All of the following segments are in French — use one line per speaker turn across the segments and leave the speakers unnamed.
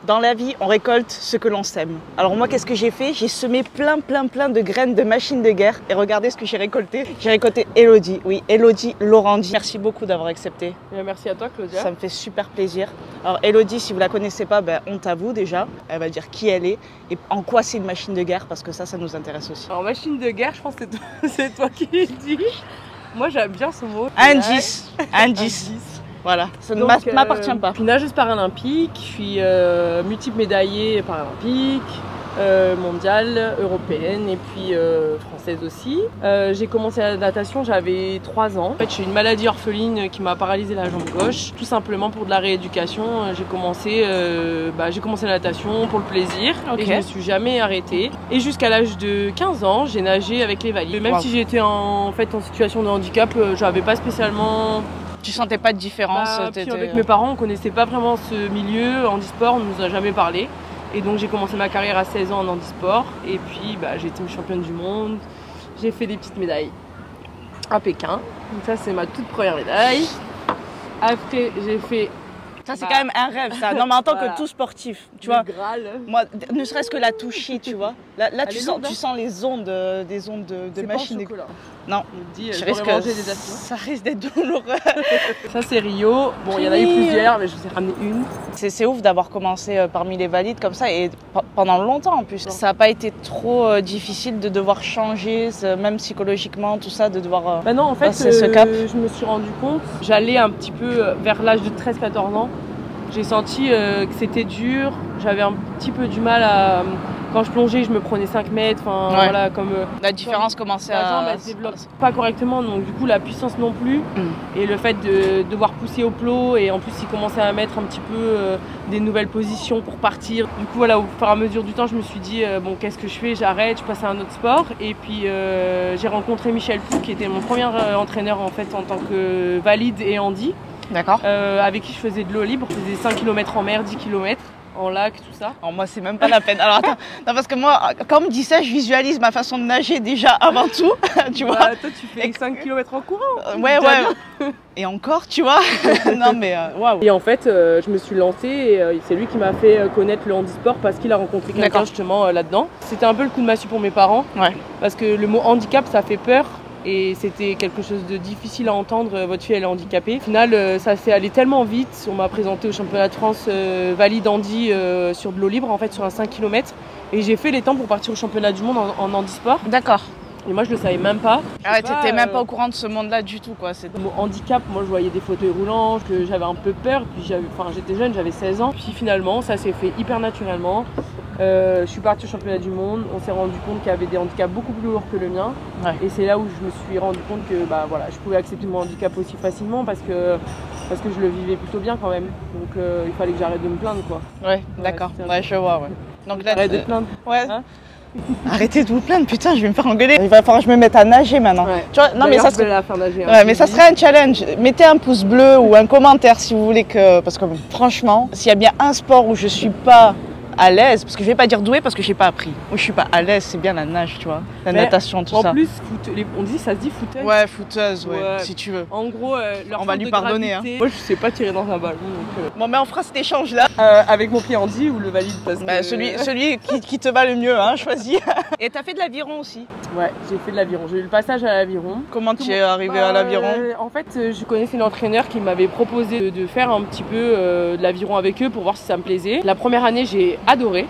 Dans la vie, on récolte ce que l'on sème. Alors moi, qu'est-ce que j'ai fait? J'ai semé plein de graines de machines de guerre. Et regardez ce que j'ai récolté. J'ai récolté Elodie. Oui, Elodie Laurandi. Merci beaucoup d'avoir accepté.
Merci à toi, Claudia.
Ça me fait super plaisir. Alors Elodie, si vous la connaissez pas, honte à vous déjà. Elle va dire qui elle est et en quoi c'est une machine de guerre, parce que ça nous intéresse aussi.
Alors machine de guerre, je pense que c'est toi qui le dis. Moi, j'aime bien ce mot.
Indice. Voilà, ça ne m'appartient pas.
Je suis nageuse paralympique, je suis multiple médaillée paralympique, mondiale, européenne et puis française aussi. J'ai commencé la natation, j'avais 3 ans. En fait, j'ai une maladie orpheline qui m'a paralysé la jambe gauche. Tout simplement pour de la rééducation, j'ai commencé la natation pour le plaisir et je ne me suis jamais arrêtée. Et jusqu'à l'âge de 15 ans, j'ai nagé avec les valides. Même si j'étais en situation de handicap, j'avais pas spécialement...
Tu sentais pas de différence?
Puis avec mes parents, on connaissait pas vraiment ce milieu handisport, on nous a jamais parlé. Et donc j'ai commencé ma carrière à 16 ans en handisport. Et puis j'ai été championne du monde. J'ai fait des petites médailles à Pékin. Donc ça c'est ma toute première médaille. Après j'ai fait...
Ça c'est quand même un rêve ça. Non mais en tant que tout sportif, tu vois.
Graal.
Moi, ne serait-ce que la toucher, tu vois. Là tu sens les ondes, des ondes de machine. Non,
je risque
ça risque d'être douloureux.
Ça c'est Rio. Bon, il y en a eu plusieurs, mais je vous ai ramené une.
C'est ouf d'avoir commencé parmi les valides comme ça et pendant longtemps en plus. Ça n'a pas été trop difficile de devoir changer, même psychologiquement, tout ça, de devoir
non, en fait,
passer ce cap.
Je me suis rendu compte, j'allais un petit peu vers l'âge de 13-14 ans. J'ai senti que c'était dur, j'avais un petit peu du mal à... Quand je plongeais, je me prenais 5 mètres, voilà, comme...
La différence commençait à...
La jambe, elle se développe pas correctement, donc du coup la puissance non plus. Et le fait de devoir pousser au plot, et en plus il commençait à mettre un petit peu des nouvelles positions pour partir. Du coup voilà, au fur et à mesure du temps, je me suis dit, bon qu'est-ce que je fais? J'arrête, je passe à un autre sport. Et puis j'ai rencontré Michel Pou, qui était mon premier entraîneur en fait en tant que valide et handi.
D'accord.
Avec qui je faisais de l'eau libre, je faisais 5 km en mer, 10 km en lac, tout ça.
Alors moi c'est même pas la peine. Alors attends, non, parce que moi quand on me dit ça, je visualise ma façon de nager déjà avant tout, tu vois.
Toi tu fais 5 km en courant.
Ouais. Et encore, tu vois. Non mais waouh.
Et en fait je me suis lancée et c'est lui qui m'a fait connaître le handisport parce qu'il a rencontré quelqu'un justement là-dedans. C'était un peu le coup de massue pour mes parents.
Ouais.
Parce que le mot handicap ça fait peur. Et c'était quelque chose de difficile à entendre, votre fille elle est handicapée. Au final, ça s'est allé tellement vite, on m'a présenté au championnat de France valide handi sur de l'eau libre, en fait sur un 5 km. Et j'ai fait les temps pour partir au championnat du monde en handisport.
D'accord.
Et moi je le savais même pas.
Ah ouais, t'étais même pas au courant de ce monde-là du tout quoi.
Le mot handicap, moi je voyais des fauteuils roulants, que j'avais un peu peur. Puis j'étais jeune, j'avais 16 ans. Puis finalement ça s'est fait hyper naturellement. Je suis partie au championnat du monde, on s'est rendu compte qu'il y avait des handicaps beaucoup plus lourds que le mien. Ouais. Et c'est là où je me suis rendu compte que je pouvais accepter mon handicap aussi facilement parce que je le vivais plutôt bien quand même. Donc il fallait que j'arrête de me plaindre quoi.
Ouais, d'accord, ouais, je vois, ouais. Donc là,
arrête de te plaindre.
Ouais. Hein? Arrêtez de vous plaindre, putain, je vais me faire engueuler. Il va falloir que je me mette à nager maintenant. Ouais. Tu vois, non, mais ça serait...
la faire nager, hein,
ouais, mais ça serait un challenge. Mettez un pouce bleu ou un commentaire si vous voulez que... Parce que franchement, s'il y a bien un sport où je suis pas à l'aise, parce que je vais pas dire douée parce que j'ai pas appris. Moi je suis pas à l'aise, c'est bien la nage, tu vois, la natation, tout ça.
En plus, on dit, ça se dit footeuse.
Ouais, footeuse, ouais, si tu veux.
En gros,
on va lui pardonner. Hein.
Moi je sais pas tirer dans un ballon. Donc,
Bon, mais on fera cet échange là.
Avec mon pied handi ou le valide parce que...
celui qui te va le mieux, hein, choisis. Et t'as fait de l'aviron aussi? Ouais,
j'ai fait de l'aviron. J'ai eu le passage à l'aviron.
Comment tu es arrivé à l'aviron?
En fait, je connaissais une entraîneur qui m'avait proposé de faire un petit peu de l'aviron avec eux pour voir si ça me plaisait. La première année, j'ai adoré.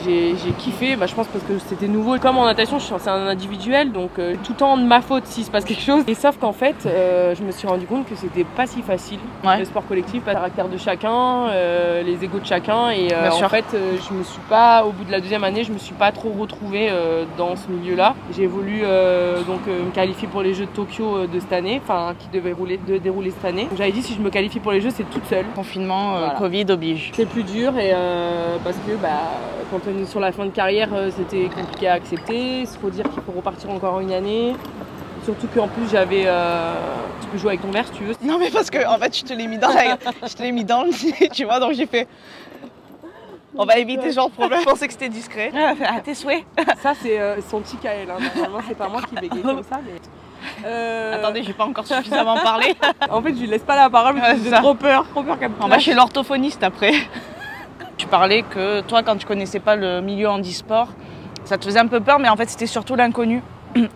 J'ai kiffé, je pense parce que c'était nouveau. Comme en natation, c'est un individuel, donc tout le temps de ma faute s'il se passe quelque chose. Et sauf qu'en fait, je me suis rendu compte que c'était pas si facile. Ouais. Le sport collectif, le caractère de chacun, les égos de chacun. Et en fait, je me suis pas, au bout de la deuxième année, je me suis pas trop retrouvée dans ce milieu-là. J'ai voulu me qualifier pour les Jeux de Tokyo de cette année, enfin qui devaient dérouler cette année. J'avais dit si je me qualifie pour les Jeux, c'est toute seule.
Confinement, voilà. Covid oblige.
C'est plus dur et parce que quand on est sur la fin de carrière, c'était compliqué à accepter. Il faut dire qu'il faut repartir encore une année. Surtout qu'en plus j'avais... tu peux jouer avec ton verre si tu veux.
Non mais parce que en fait je te l'ai mis dans le nez, tu vois, donc j'ai fait... On va éviter ce genre de problème. Je pensais que c'était discret. À tes souhaits.
Ça c'est son tic à elle. Hein. Normalement c'est pas moi qui bégaye comme ça. Mais...
Attendez, j'ai pas encore suffisamment parlé.
En fait je lui laisse pas la parole parce que j'ai trop peur qu'elle me
On va chez l'orthophoniste après. Tu parlais que toi, quand tu connaissais pas le milieu handisport, ça te faisait un peu peur, mais en fait, c'était surtout l'inconnu.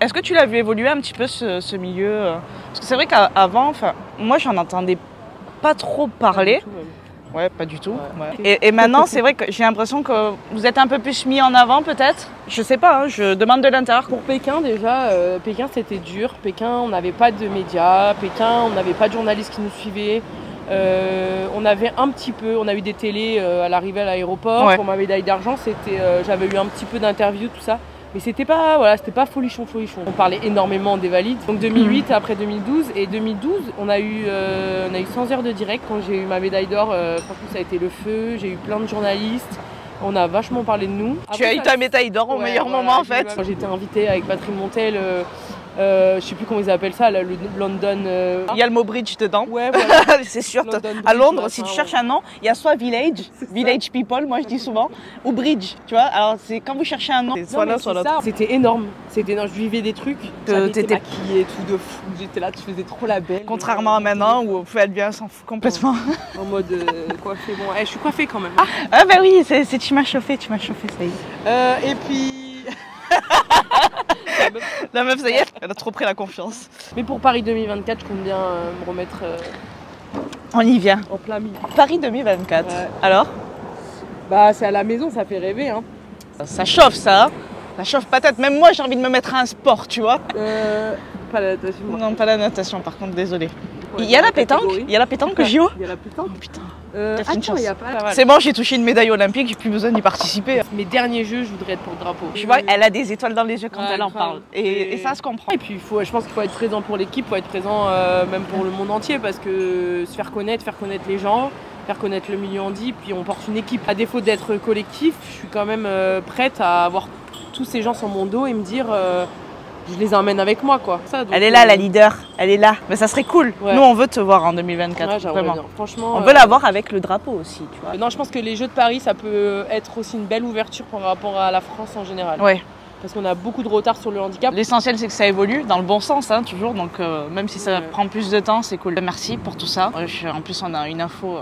Est-ce que tu l'as vu évoluer un petit peu ce milieu? Parce que c'est vrai qu'avant, moi, j'en entendais pas trop parler. Ouais, pas du tout. Ouais. Et maintenant, c'est vrai que j'ai l'impression que vous êtes un peu plus mis en avant, peut-être. Je sais pas, hein, je demande de l'intérieur.
Pour Pékin, déjà, Pékin, c'était dur. Pékin, on n'avait pas de médias. Pékin, on n'avait pas de journalistes qui nous suivaient. On avait un petit peu, on a eu des télés à l'arrivée à l'aéroport. Ouais. Pour ma médaille d'argent, j'avais eu un petit peu d'interviews, tout ça. Mais c'était pas folichon. On parlait énormément des valides. Donc 2008 après 2012 et 2012, on a eu 100 heures de direct quand j'ai eu ma médaille d'or. Franchement, ça a été le feu. J'ai eu plein de journalistes. On a vachement parlé de nous.
Tu as eu ta médaille d'or au meilleur moment en fait.
Quand j'étais invitée avec Patrick Montel. Je sais plus comment ils appellent ça, là, le London.
Il y a le mot bridge dedans.
Ouais, voilà.
C'est sûr. À Londres, si tu cherches un nom, il y a soit village people, moi je dis souvent, ou bridge. Tu vois, alors c'est quand vous cherchez un nom, c'est soit l'un soit l'autre.
C'était énorme. Je vivais des trucs. T'étais maquillée, tout de fou. J'étais là, tu faisais trop la belle.
Contrairement à maintenant où vous pouvez être bien, s'en fout complètement.
En mode coiffée. Bon, je suis coiffée quand même.
Ah bah oui, tu m'as chauffé, ça y est.
Et puis.
La meuf, ça y est, elle a trop pris la confiance.
Mais pour Paris 2024, je compte bien me remettre
on y vient.
En plein milieu.
Paris 2024, ouais. Alors?
Bah c'est à la maison, ça fait rêver. Hein.
Ça chauffe ça. Ça chauffe patate. Même moi j'ai envie de me mettre à un sport, tu vois.
Pas la natation.
Non, pas la natation par contre, désolée. Ouais, il y a la pétanque. Il y a la pétanque JO.
Il y a la pétanque.
Oh, putain.
Attends, il y a pas.
C'est bon, j'ai touché une médaille olympique, j'ai plus besoin d'y participer.
Mes derniers jeux, je voudrais être pour le drapeau.
Tu vois, elle a des étoiles dans les yeux quand elle en parle. Et ça se comprend.
Et puis, je pense qu'il faut être présent pour l'équipe, il faut être présent même pour le monde entier, parce que se faire connaître les gens, faire connaître le milieu handi, puis on porte une équipe. À défaut d'être collectif, je suis quand même prête à avoir tous ces gens sur mon dos et me dire... je les emmène avec moi, quoi. Ça, donc,
elle est là, la leader. Elle est là. Mais ça serait cool. Ouais. Nous, on veut te voir en 2024.
Ouais,
vraiment.
Bien. Franchement,
on veut la voir avec le drapeau aussi, tu vois.
Non, je pense que les Jeux de Paris, ça peut être aussi une belle ouverture par rapport à la France en général.
Ouais.
Parce qu'on a beaucoup de retard sur le handicap.
L'essentiel, c'est que ça évolue dans le bon sens, hein, toujours. Donc, même si ça prend plus de temps, c'est cool. Merci pour tout ça. En plus, on a une info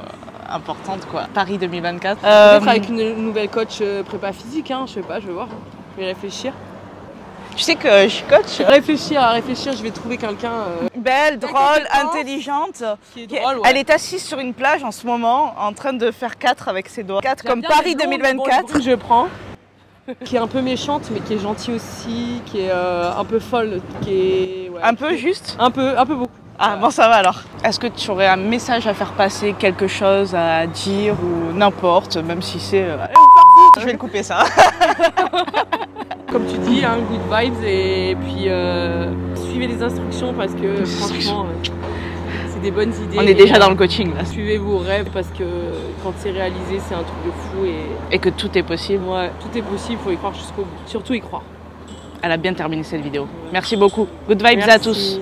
importante, quoi. Paris 2024.
Peut-être avec une nouvelle coach prépa physique, hein. Je sais pas, je vais voir. Je vais réfléchir.
Tu sais que je suis coach.
À réfléchir, je vais trouver quelqu'un...
belle, drôle, intelligente.
Qui est drôle, ouais.
Elle est assise sur une plage en ce moment, en train de faire 4 avec ses doigts. 4 comme Paris 2024.
Bon, je prends. Qui est un peu méchante, mais qui est gentille aussi, qui est un peu folle, qui est... Ouais,
un peu juste.
Un peu beaucoup.
Ah bon, ça va alors. Est-ce que tu aurais un message à faire passer, quelque chose à dire ou n'importe, même si c'est... je vais le couper ça.
Comme tu dis, hein, good vibes et puis suivez les instructions parce que franchement c'est des bonnes idées.
On est déjà dans le coaching là.
Suivez vos rêves parce que quand c'est réalisé c'est un truc de fou
et que tout est possible.
Ouais, tout est possible, faut y croire jusqu'au bout. Surtout y croire.
Elle a bien terminé cette vidéo. Merci beaucoup. Good vibes à tous.